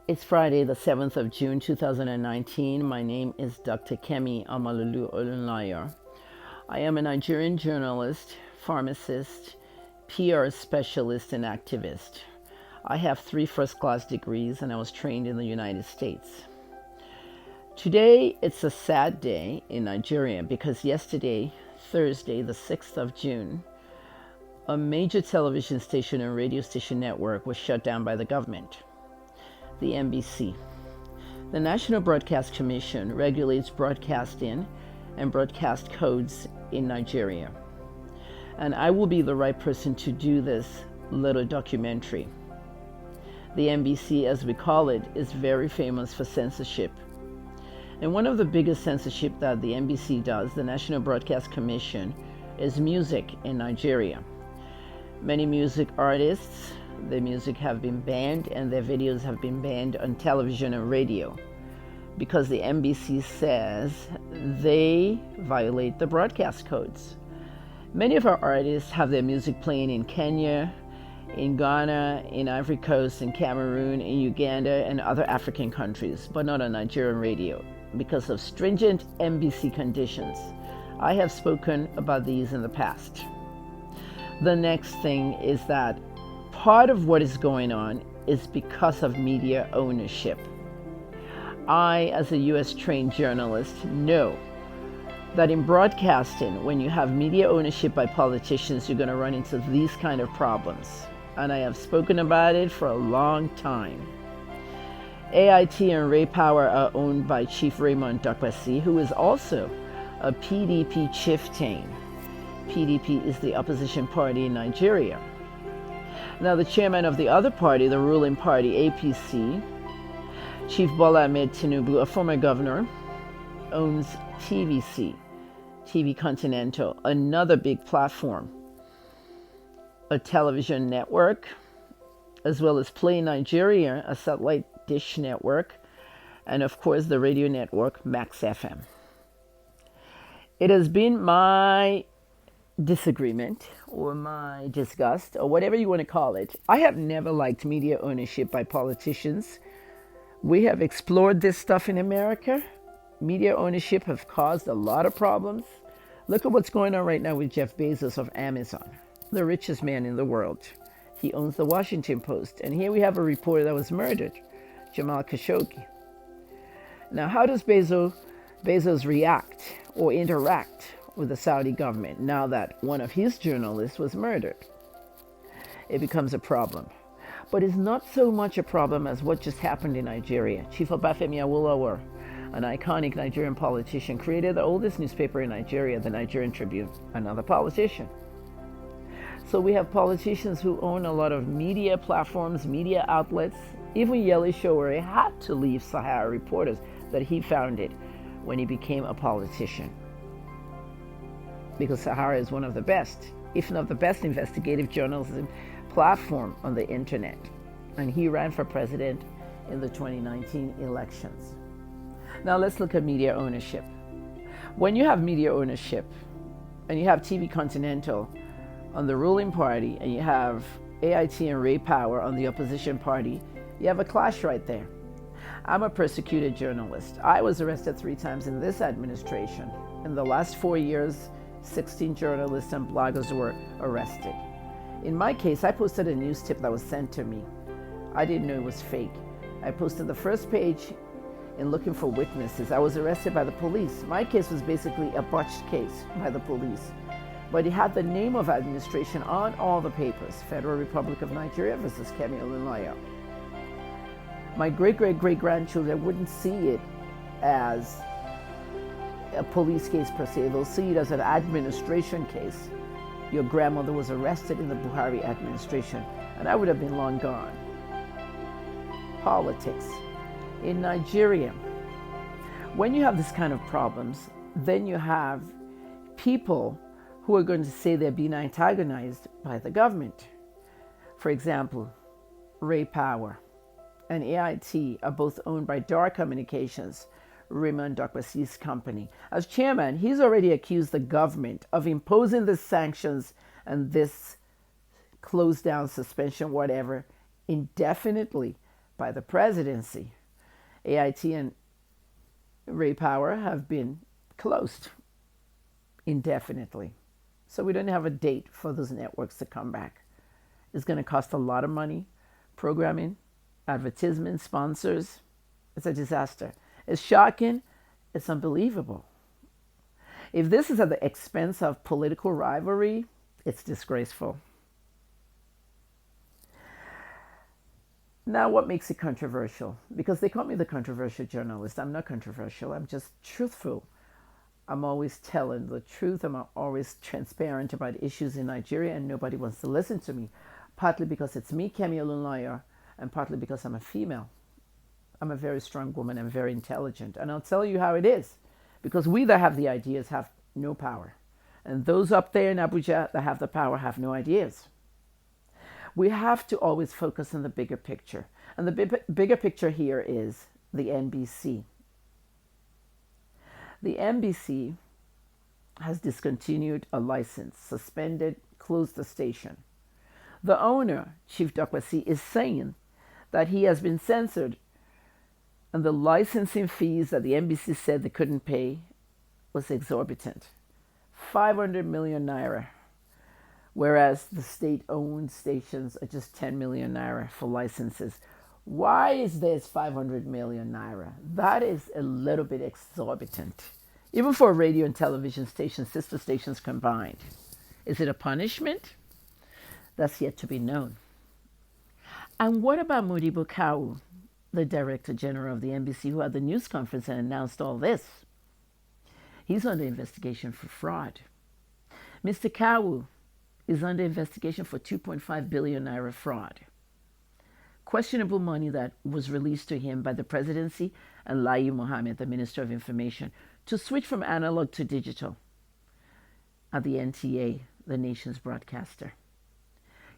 It's Friday, the 7th of June, 2019. My name is Dr. Kemi Amalulu Olunlayo. I am a Nigerian journalist, pharmacist, PR specialist, and activist. I have 3 first-class degrees and I was trained in the United States. Today, it's a sad day in Nigeria because yesterday, Thursday, the 6th of June, a major television station and radio station network was shut down by the government, the NBC. The National Broadcast Commission regulates broadcasting and broadcast codes in Nigeria. And I will be the right person to do this little documentary. The NBC, as we call it, is very famous for censorship. And one of the biggest censorship that the NBC does, the National Broadcast Commission, is music in Nigeria. Many music artists, their music have been banned and their videos have been banned on television and radio because the NBC says they violate the broadcast codes. Many of our artists have their music playing in Kenya, in Ghana, in Ivory Coast, in Cameroon, in Uganda, and other African countries, but not on Nigerian radio because of stringent NBC conditions. I have spoken about these in the past. The next thing is that part of what is going on is because of media ownership. I, as a US trained journalist, know that in broadcasting, when you have media ownership by politicians, you're going to run into these kind of problems. And I have spoken about it for a long time. AIT and Raypower are owned by Chief Raymond Dukwesi, who is also a PDP chieftain. PDP is the opposition party in Nigeria. Now, the chairman of the other party, the ruling party, APC, Chief Bola Ahmed Tinubu, a former governor, owns TVC, TV Continental, another big platform, a television network, as well as Play Nigeria, a satellite dish network, and of course the radio network Max FM. It has been my disagreement or my disgust or whatever you want to call it. I have never liked media ownership by politicians. We have explored this stuff in America. Media ownership have caused a lot of problems. Look at what's going on right now with Jeff Bezos of Amazon, the richest man in the world. He owns the Washington Post. And here we have a reporter that was murdered, Jamal Khashoggi. Now, how does Bezos react or interact with the Saudi government now that one of his journalists was murdered? It becomes a problem. But it's not so much a problem as what just happened in Nigeria. Chief Obafemi Awolowo, an iconic Nigerian politician, created the oldest newspaper in Nigeria, the Nigerian Tribune, another politician. So we have politicians who own a lot of media platforms, media outlets. Even Yele Sowore had to leave Sahara Reporters that he founded when he became a politician, because Sahara is one of the best, if not the best, investigative journalism platform on the internet. And he ran for president in the 2019 elections. Now let's look at media ownership. When you have media ownership and you have TV Continental on the ruling party and you have AIT and Raypower on the opposition party, you have a clash right there. I'm a persecuted journalist. I was arrested 3 times in this administration. In the last 4 years, 16 journalists and bloggers were arrested. In my case, I posted a news tip that was sent to me. I didn't know it was fake. I posted the first page in looking for witnesses. I was arrested by the police. My case was basically a botched case by the police. But it had the name of administration on all the papers. Federal Republic of Nigeria versus Kemi Olunlayo. My great-great-great-grandchildren wouldn't see it as a police case per se. They'll see it as an administration case. Your grandmother was arrested in the Buhari administration, and I would have been long gone. Politics. In Nigeria, when you have this kind of problems, then you have people who are going to say they're being antagonized by the government. For example, Raypower and AIT are both owned by Dar Communications, Raymond Dukwesi's company. As chairman, he's already accused the government of imposing the sanctions and this close down, suspension, whatever, indefinitely by the presidency. AIT and Raypower have been closed indefinitely. So we don't have a date for those networks to come back. It's going to cost a lot of money. Programming, advertisements, sponsors. It's a disaster. It's shocking. It's unbelievable. If this is at the expense of political rivalry, it's disgraceful. Now, what makes it controversial? Because they call me the controversial journalist. I'm not controversial. I'm just truthful. I'm always telling the truth. I'm always transparent about issues in Nigeria, and nobody wants to listen to me. Partly because it's me, Kemi Olunloyo, and partly because I'm a female. I'm a very strong woman. I'm very intelligent. And I'll tell you how it is. Because we that have the ideas have no power. And those up there in Abuja that have the power have no ideas. We have to always focus on the bigger picture. And the bigger picture here is the NBC. The NBC has discontinued a license, suspended, closed the station. The owner, Chief Dokwasi, is saying that he has been censored and the licensing fees that the NBC said they couldn't pay was exorbitant. 500 million naira, whereas the state-owned stations are just 10 million naira for licenses. Why is this 500 million naira? That is a little bit exorbitant, even for a radio and television station, sister stations combined. Is it a punishment? That's yet to be known. And what about Modibo Kawu, the Director General of the NBC, who had the news conference and announced all this? He's under investigation for fraud. Mr. Kawu is under investigation for 2.5 billion naira fraud. Questionable money that was released to him by the presidency and Lai Mohammed, the Minister of Information, to switch from analog to digital at the NTA, the nation's broadcaster.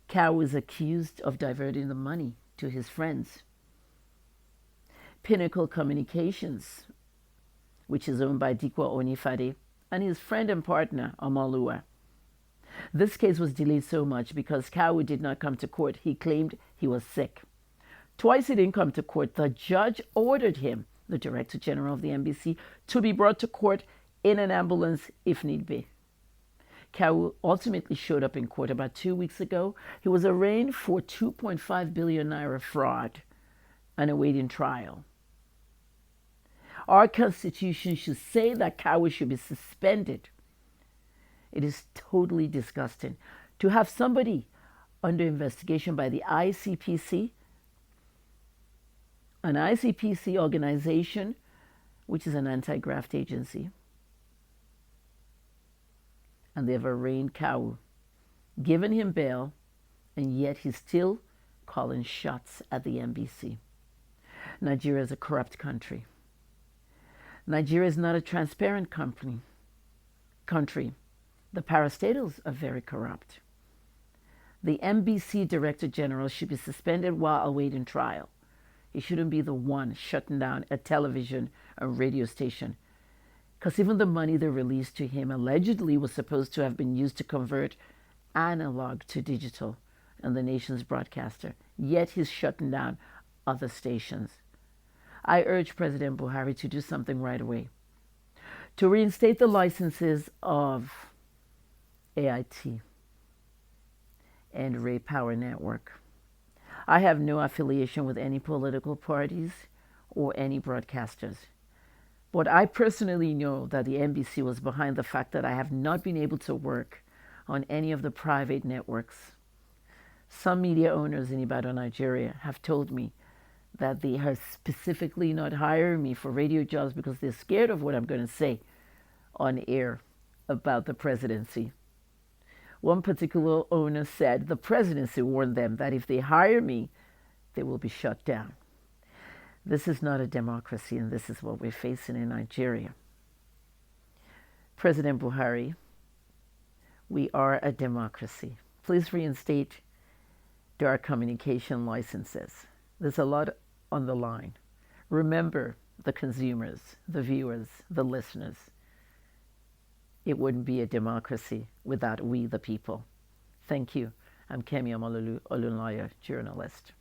Kawu is accused of diverting the money to his friends. Pinnacle Communications, which is owned by Dikwa Onifade, and his friend and partner, Omalua. This case was delayed so much because Kawu did not come to court. He claimed he was sick. Twice he didn't come to court. The judge ordered him, the Director General of the NBC, to be brought to court in an ambulance if need be. Kawu ultimately showed up in court about 2 weeks ago. He was arraigned for 2.5 billion naira fraud and awaiting trial. Our constitution should say that Kawu should be suspended. It is totally disgusting to have somebody under investigation by the ICPC, an ICPC organization, which is an anti-graft agency, and they've arraigned Kawu, given him bail, and yet he's still calling shots at the NBC. Nigeria is a corrupt country. Nigeria is not a transparent country. The parastatals are very corrupt. The NBC Director General should be suspended while awaiting trial. He shouldn't be the one shutting down a television or radio station, because even the money they released to him allegedly was supposed to have been used to convert analog to digital and the nation's broadcaster. Yet he's shutting down other stations. I urge President Buhari to do something right away, to reinstate the licenses of AIT and Raypower Network. I have no affiliation with any political parties or any broadcasters. But I personally know that the NBC was behind the fact that I have not been able to work on any of the private networks. Some media owners in Ibadan, Nigeria have told me that they are specifically not hiring me for radio jobs because they're scared of what I'm going to say on air about the presidency. One particular owner said the presidency warned them that if they hire me, they will be shut down. This is not a democracy, and this is what we're facing in Nigeria. President Buhari, we are a democracy. Please reinstate our communication licenses. There's a lot on the line. Remember the consumers, the viewers, the listeners. It wouldn't be a democracy without we, the people. Thank you. I'm Kemi Olunloyo, journalist.